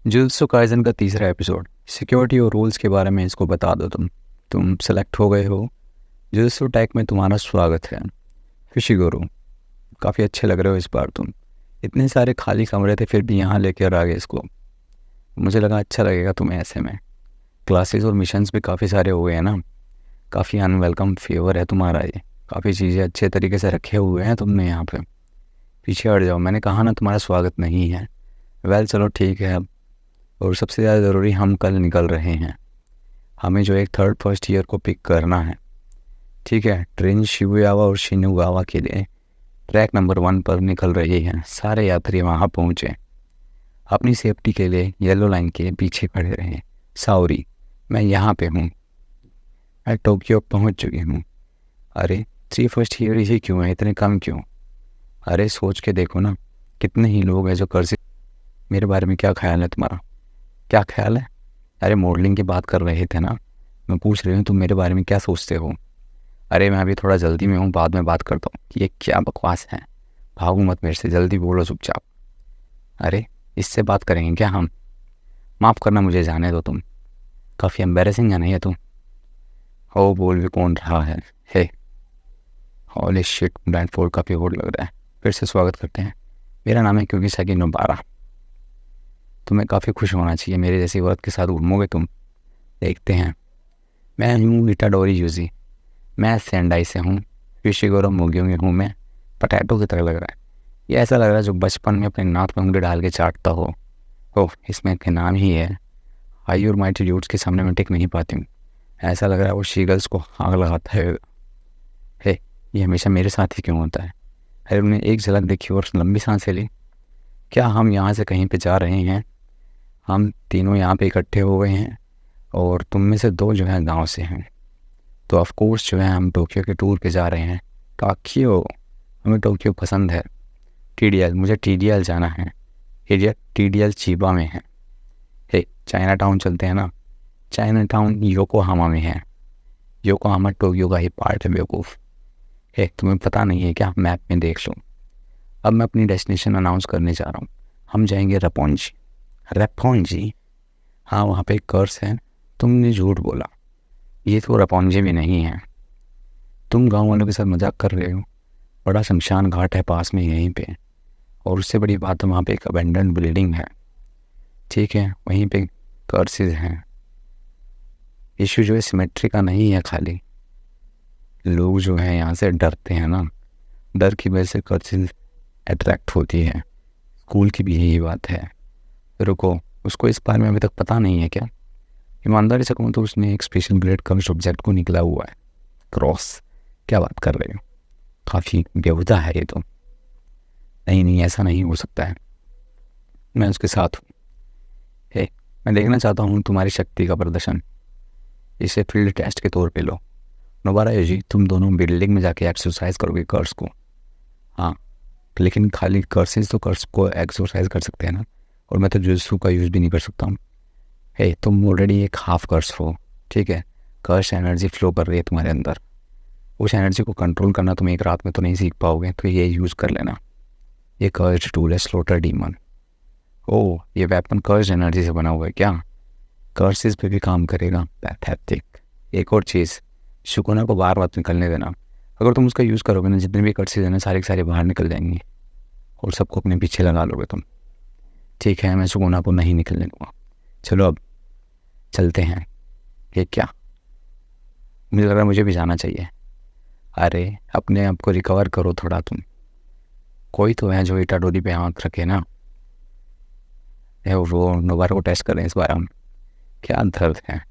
Jujutsu kaizen का तीसरा episode. Security और रूल्स के बारे में इसको बता दो। तुम सेलेक्ट हो गए हो। जुजुत्सु टैक में तुम्हारा स्वागत है फिशिगोरो। काफ़ी अच्छे लग रहे हो इस बार तुम। इतने सारे खाली कमरे थे फिर भी यहाँ लेकर आ गए इसको। मुझे लगा अच्छा लगेगा तुम्हें ऐसे में। क्लासेस और मिशंस भी काफ़ी सारे हुए हैं ना। काफ़ी अनवेलकम फेवर है तुम्हारा ये। काफ़ी चीज़ें अच्छे तरीके से रखे हुए हैं तुमने यहाँ पे। पीछे हट जाओ, मैंने कहा ना तुम्हारा स्वागत नहीं है। वेल चलो ठीक है अब। और सबसे ज़्यादा ज़रूरी, हम कल निकल रहे हैं। हमें जो एक थर्ड फर्स्ट ईयर को पिक करना है, ठीक है। ट्रेन शिबुयावा और शिनुगावा के लिए ट्रैक नंबर 1 पर निकल रही है। सारे यात्री वहाँ पहुँचे। अपनी सेफ्टी के लिए येलो लाइन के पीछे खड़े रहें। साउरी, मैं यहाँ पे हूँ। मैं टोक्यो पहुँच चुकी हूँ। अरे 3 फर्स्ट ईयर ही क्यों है, इतने कम क्यों? अरे सोच के देखो ना, कितने ही लोग हैं जो कर से। मेरे बारे में क्या ख्याल है तुम्हारा? क्या ख्याल है? अरे मॉडलिंग की बात कर रहे थे ना। मैं पूछ रही हूँ तुम मेरे बारे में क्या सोचते हो? अरे मैं अभी थोड़ा जल्दी में हूँ, बाद में बात करता हूँ। ये क्या बकवास है? भागो मत मेरे से, जल्दी बोलो चुपचाप। अरे इससे बात करेंगे क्या हम? माफ़ करना, मुझे जाने दो तुम। काफ़ी एम्बेरसिंग है नहीं है तुम? हो बोल भी कौन रहा है? हे हॉली शिट, ब्लाइंडफोल्ड काफ़ी होड़ लग रहा है। फिर से स्वागत करते हैं। मेरा नाम है क्योंकि सेकंड नोबारा। तुम्हें काफ़ी खुश होना चाहिए, मेरे जैसी औरत के साथ घूमोगे तुम। देखते हैं। मैं हूँ इटाडोरी यूजी। मैं सेंडाई से हूँ। फिशिगोरो मुगियो में हूँ मैं। पटैटो की तरह लग रहा है। ये ऐसा लग रहा है जो बचपन में अपने नाक में उंगली डाल के चाटता हो। ओह, इसमें के नाम ही है। हाई और माइटी ड्यूड्स के सामने मैं टिक नहीं पाती हूँ। ऐसा लग रहा है वो शीगल्स को आग लगाता है। हे, ये हमेशा मेरे साथ ही क्यों होता है? अरे उन्हें एक झलक देखी और लंबी सांसें ली। क्या हम यहाँ से कहीं पे जा रहे हैं? हम तीनों यहाँ पे इकट्ठे हो गए हैं और तुम में से 2 जो हैं गाँव से हैं। तो ऑफ कोर्स जो है हम टोक्यो के टूर पे जा रहे हैं। टोक्यो, हमें टोक्यो पसंद है। टीडीएल, मुझे टीडीएल जाना है। इडियट, टीडीएल चीबा में है। हे, चाइना टाउन चलते हैं ना। चाइना टाउन योकोहामा में है। योकोहामा टोक्यो का ही पार्ट है बेवकूफ़। हे, तुम्हें पता नहीं है क्या? मैप में देख लो। अब मैं अपनी डेस्टिनेशन अनाउंस करने जा रहा हूँ। हम जाएंगे रपोंजी। रपोंजी? हाँ, वहाँ पे एक कर्स है। तुमने झूठ बोला। ये तो रपोंजी भी नहीं है। तुम गांव वालों के साथ मजाक कर रहे हो। बड़ा शमशान घाट है पास में यहीं पे। और उससे बड़ी बात है वहाँ पे एक अबेंडन बिल्डिंग है, ठीक है। वहीं पे कर्सेज हैं। इशू जो है सिमेट्री का नहीं है, खाली लोग जो हैं यहाँ से डरते हैं ना। डर की वजह से कर्सेज अट्रैक्ट होती है। स्कूल की भी यही बात है। रुको, उसको इस बारे में अभी तक पता नहीं है क्या? ईमानदारी से कहूँ तो उसने एक स्पेशल ग्रेड कर्स ऑब्जेक्ट को निकला हुआ है। क्रॉस? क्या बात कर रहे हो? काफ़ी बेहुदा है ये तो। नहीं नहीं, ऐसा नहीं हो सकता है। मैं उसके साथ हूँ। हे, मैं देखना चाहता हूँ तुम्हारी शक्ति का प्रदर्शन। इसे फील्ड टेस्ट के तौर पे लो। नोबारा योजी, तुम दोनों बिल्डिंग में जाके एक्सरसाइज करोगे कर्स को। हाँ, लेकिन खाली कर्सेज तो कर्स को एक्सरसाइज कर सकते हैं ना। और मैं तो जुजुत्सु का यूज़ भी नहीं कर सकता हूँ। हे, तुम ऑलरेडी एक हाफ कर्स हो, ठीक है। कर्स एनर्जी फ्लो कर रही है तुम्हारे अंदर। उस एनर्जी को कंट्रोल करना तुम एक रात में तो नहीं सीख पाओगे, तो ये यूज़ कर लेना। ये कर्ज टूल है, स्लोटर डीमन। ओह, ये वेपन कर्ज एनर्जी से बना हुआ है क्या? कर्सेस पे भी काम करेगा? पैथेटिक। एक और चीज़, शुकुना को बाहर मत निकलने देना। अगर तुम उसका यूज़ करोगे ना, जितने भी कर्सेस हैं ना, सारे के सारे बाहर निकल जाएंगे और सबको अपने पीछे लगा लोगे तुम। ठीक है, मैं शुकुना को नहीं निकलने दूँगा। चलो अब चलते हैं। ये क्या? मुझे लग रहा है मुझे भी जाना चाहिए। अरे अपने आप को रिकवर करो थोड़ा तुम। कोई तो है जो इटाडोरी पे आँख रखे ना। वो नोबारा को टेस्ट करें इस बार हम। क्या दर्द है।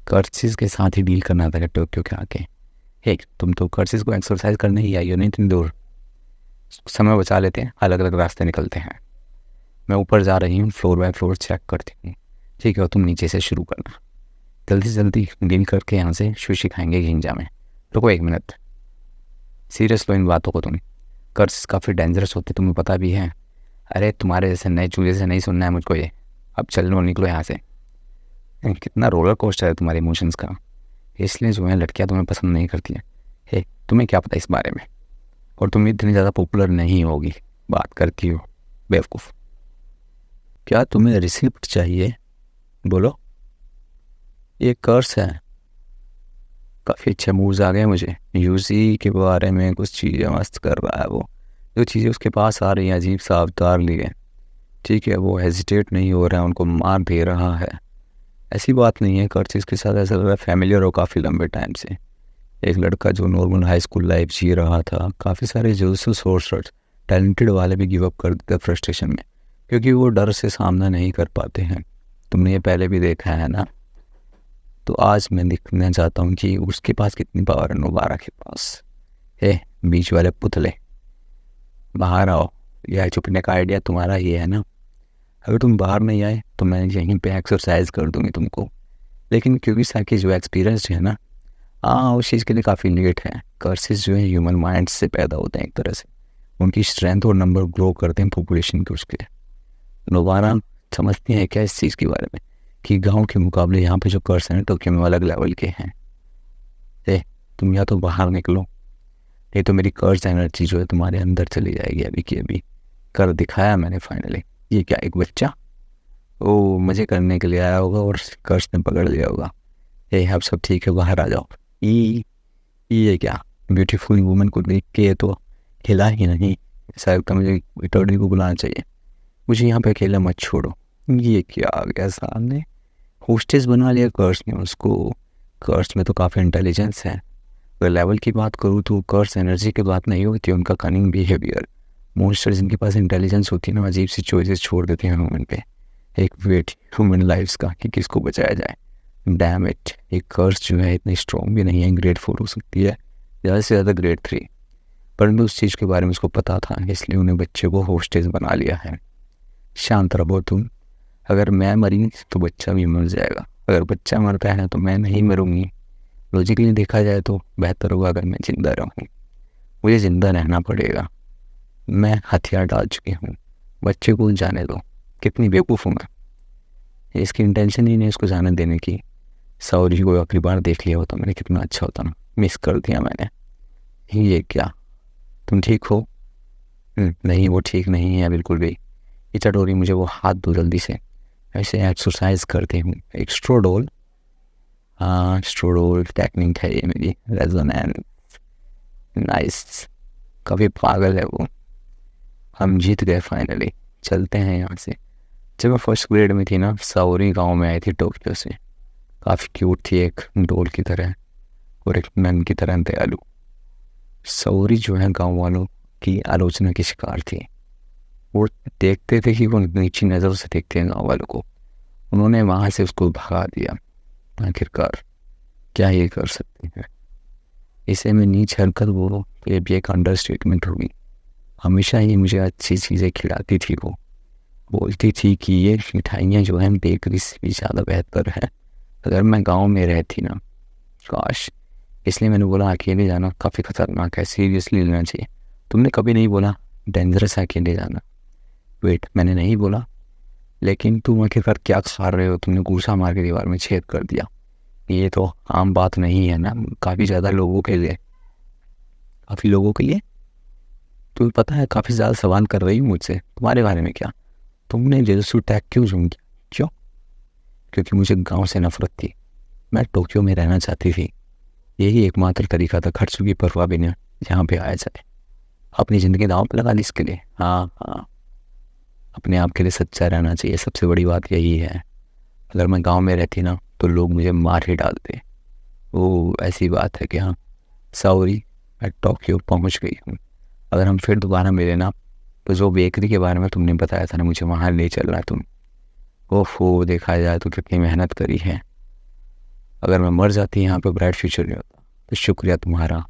कर्सिस के साथ ही डील करना था टोक्यो के आके। हे, तुम तो कर्सिस को एक्सरसाइज करने ही आई हो, नहीं इतनी दूर। समय बचा लेते हैं, अलग अलग रास्ते निकलते हैं। मैं ऊपर जा रही हूँ, फ्लोर बाय फ्लोर चेक करती हूँ, ठीक है। और तुम नीचे से शुरू करना। जल्दी से जल्दी डील करके यहाँ से सुशी खाएंगे घिंजा में। रुको 1 मिनट, सीरियस लो इन बातों को तुम। कर्स काफ़ी डेंजरस होते, तुम्हें पता भी है। अरे तुम्हारे जैसे नए चूजे से नहीं सुनना है मुझको ये। अब चलो निकलो यहाँ से। कितना रोलर कोस्टर है तुम्हारे इमोशंस का। इसलिए जो है लड़कियाँ तुम्हें पसंद नहीं करती हैं। हे, तुम्हें क्या पता इस बारे में? और तुम इतनी ज़्यादा पॉपुलर नहीं होगी, बात करती हो बेवकूफ़। क्या तुम्हें रिसिप्ट चाहिए? बोलो। ये कर्स है। काफ़ी अच्छे मूव्स आ गए मुझे। यूसी के बारे में कुछ चीज़ें मस्त कर रहा है वो। जो चीज़ें उसके पास आ रही हैं अजीब सा अवतार लिए। ठीक है, वो हेजिटेट नहीं हो रहा है, उनको मार दे रहा है। ऐसी बात नहीं है, कर्सिस के साथ ऐसा लग रहा है फैमिलियर हो काफ़ी लंबे टाइम से। एक लड़का जो नॉर्मल हाई स्कूल लाइफ जी रहा था, काफ़ी सारे जो सोर्सर्स टैलेंटेड वाले भी गिव अप कर देते फ्रस्ट्रेशन में, क्योंकि वो डर से सामना नहीं कर पाते हैं। तुमने ये पहले भी देखा है ना। तो आज मैं दिखना चाहता हूँ कि उसके पास कितनी पावर है नोबारा के पास। हे बीच वाले पुतले, बाहर आओ। यह छुपने का आइडिया तुम्हारा ये है ना। अगर तुम बाहर नहीं आए तो मैं यहीं पे एक्सरसाइज कर दूंगी तुमको। लेकिन क्योंकि साकी जो एक्सपीरियंस है ना, हाँ उस चीज़ के लिए काफ़ी लेट है। कर्सेस जो है ह्यूमन माइंड से पैदा होते हैं एक तरह से। उनकी स्ट्रेंथ और नंबर ग्रो करते हैं पॉपुलेशन के उसके। दोबारा समझती हैं क्या इस चीज़ के बारे में कि गांव के मुकाबले यहाँ पे जो कर्स हैं टोक्यो में अलग लेवल के हैं। ए तुम या तो बाहर निकलो, नहीं तो मेरी कर्स एनर्जी जो है तुम्हारे अंदर चली जाएगी अभी की अभी। कर दिखाया मैंने फाइनली। ये क्या एक बच्चा ओ मज़े करने के लिए आया होगा और कर्स ने पकड़ लिया होगा। ए अब सब ठीक है, बाहर आ जाओ। ये क्या ब्यूटीफुल वुमन को देख के ये तो हिला ही नहीं। ऐसा लगता मुझे अटॉर्नी को बुलाना चाहिए। मुझे यहाँ पे अकेला मत छोड़ो। ये क्या आ गया सामने। होस्टेस बना लिया कर्स ने उसको। कर्स में तो काफ़ी इंटेलिजेंस है। अगर लेवल की बात करूँ तो कर्स एनर्जी की बात नहीं होती, उनका कनिंग बिहेवियर। मोन्स्टर जिनके पास इंटेलिजेंस होती है ना, अजीब सी चॉइसेस छोड़ देते हैं ह्यूमन पे। एक वेट ह्यूमन लाइफ्स का कि किसको बचाया जाए। डैम इट, एक कर्स जो है इतनी स्ट्रॉन्ग भी नहीं है, ग्रेड 4 हो सकती है, ज़्यादा से ज़्यादा ग्रेड 3। परंतु उस चीज़ के बारे में उसको पता था, इसलिए उन्हें बच्चे को होस्टेज बना लिया है। शांत रहो तुम। अगर मैं मरी तो बच्चा भी मर जाएगा, अगर बच्चा मरता है तो मैं नहीं मरूंगी। लॉजिकली देखा जाए तो बेहतर होगा अगर मैं ज़िंदा रहूँ। मुझे ज़िंदा रहना पड़ेगा। मैं हथियार डाल चुकी हूँ, बच्चे को जाने दो। कितनी बेवकूफ़ हूँ मैं। इसकी इंटेंशन ही नहीं इसको जाने देने की। सौरी को आखिरी बार देख लिया होता मैंने, कितना अच्छा होता ना। मिस कर दिया मैंने। ये क्या, तुम ठीक हो? नहीं वो ठीक नहीं है बिल्कुल भी। ये चटोरी मुझे वो हाथ दो जल्दी से। ऐसे एक्सरसाइज करते हूँ। एक स्ट्रोडोल, हाँ स्ट्रोडोल टेक्निक है ये मेरी। Resonance nice. काफ़ी पागल है वो। हम जीत गए फाइनली। चलते हैं यहाँ से। जब मैं फर्स्ट ग्रेड में थी ना, साओरी गांव में आई थी टोक्यो से। काफ़ी क्यूट थी, एक डोल की तरह और एक नन की तरह दयालु। साओरी जो है गांव वालों की आलोचना की शिकार थी। वो देखते थे कि वो नीची नज़रों से देखते हैं गाँव वालों को। उन्होंने वहाँ से उसको भगा दिया। आखिरकार क्या ये कर सकते हैं। इसे में नीच हरकत वो ये भी एक अंडर स्टेटमेंट होगी। हमेशा ही मुझे अच्छी चीज़ें खिलाती थी वो। बोलती थी कि ये मिठाइयाँ जो हैं बेकरी से भी ज़्यादा बेहतर है। अगर मैं गांव में रहती ना, काश। इसलिए मैंने बोला अकेले जाना काफ़ी खतरनाक है, सीरियसली लेना चाहिए। तुमने कभी नहीं बोला डेंजरस है अकेले जाना। वेट, मैंने नहीं बोला। लेकिन तुम आखिरकार क्या खा रहे हो? तुमने गूसा मार के दीवार में छेद कर दिया। ये तो आम बात नहीं है ना, काफ़ी ज़्यादा लोगों के लिए। काफ़ी लोगों के लिए तुम्हें पता है, काफ़ी ज़्यादा सवाल कर रही हूँ मुझसे तुम्हारे बारे में। क्या तुमने जेसु टैग क्यों ज्वाइन किया? क्यों? क्योंकि मुझे गांव से नफरत थी। मैं टोक्यो में रहना चाहती थी। यही एकमात्र तरीका था खर्च की परवाह बिना यहाँ पे आया जाए। अपनी ज़िंदगी दांव पे लगा दी इसके लिए। हाँ हाँ, अपने आप के लिए सच्चा रहना चाहिए, सबसे बड़ी बात यही है। अगर मैं गांव में रहती ना तो लोग मुझे मार ही डालते। वो ऐसी बात है कि हाँ सॉरी, मैं टोक्यो पहुंच गई हूँ। अगर हम फिर दोबारा मिले ना, तो जो बेकरी के बारे में तुमने बताया था ना, मुझे वहाँ ले चल रहा है तुम। ओहो, देखा जाए तो कितनी मेहनत करी है। अगर मैं मर जाती यहाँ पे ब्राइट फ्यूचर नहीं होता। तो शुक्रिया तुम्हारा।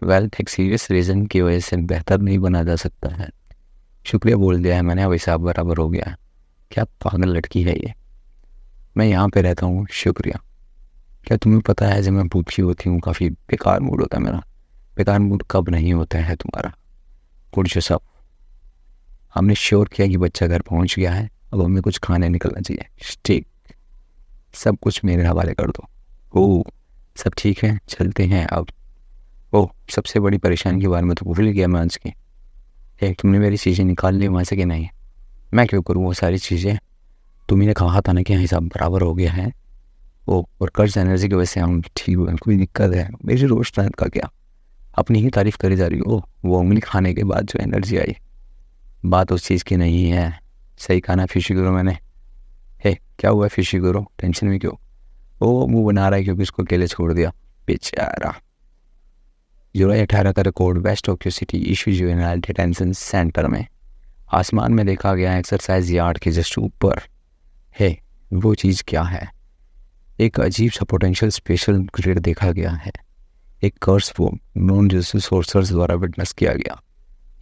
वेल, एक सीरियस रीज़न की वजह से बेहतर नहीं बना जा सकता है। शुक्रिया बोल दिया है मैंने, अब हिसाब बराबर हो गया है। क्या पागल लड़की है ये। मैं यहाँ पे रहता हूँ, शुक्रिया। क्या तुम्हें पता है जब मैं भूखी होती हूँ काफ़ी बेकार मूड होता है मेरा। बेकार मूड कब नहीं होता है तुम्हारा? कुछ सब। हमने श्योर किया कि बच्चा घर पहुँच गया है, अब हमें कुछ खाने निकलना चाहिए। ठीक, सब कुछ मेरे हवाले कर दो। ओह सब ठीक है, चलते हैं अब। ओह सबसे बड़ी परेशानी के बारे में तो भूल गया मैं आज की। एक तुमने मेरी चीज़ें निकाल ली वहाँ से कि नहीं? मैं क्यों करूँ वो सारी चीज़ें? तुम्ही ने कहा था ना कि यहाँ हिसाब बराबर हो गया है। वो और कर्ज एनर्जी की वजह से हम ठीक हुए, कोई दिक्कत है? मेरी रोज स्ट्रेंथ का क्या? अपनी ही तारीफ करी जा रही हो। वो उंगली खाने के बाद जो एनर्जी आई, बात उस चीज़ की नहीं है। सही कहा ना फिशी गुरु मैंने? हे क्या हुआ फिशी गुरु, टेंशन में क्यों? वो मुंह बना रहा है क्योंकि उसको अकेले छोड़ दिया बेचारा। जुलाई 18 का record West Tokyo City issue juvenile detention centre में आसमान में देखा गया एक्सरसाइज यार्ड के जस्ट ऊपर। हे वो चीज़ क्या है? एक अजीब सा पोटेंशियल स्पेशल ग्रिड देखा गया है। एक कर्स वो नॉन जैसे सोर्सर्स द्वारा विटनेस किया गया।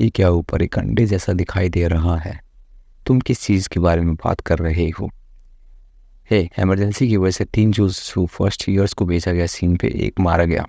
ये क्या ऊपर एक अंडे जैसा दिखाई दे रहा है? तुम किस चीज़ के बारे में बात कर रहे हो? हे इमरजेंसी की वजह से 3 जूस फर्स्ट ईयर्स को भेजा गया सीन पे, एक मारा गया।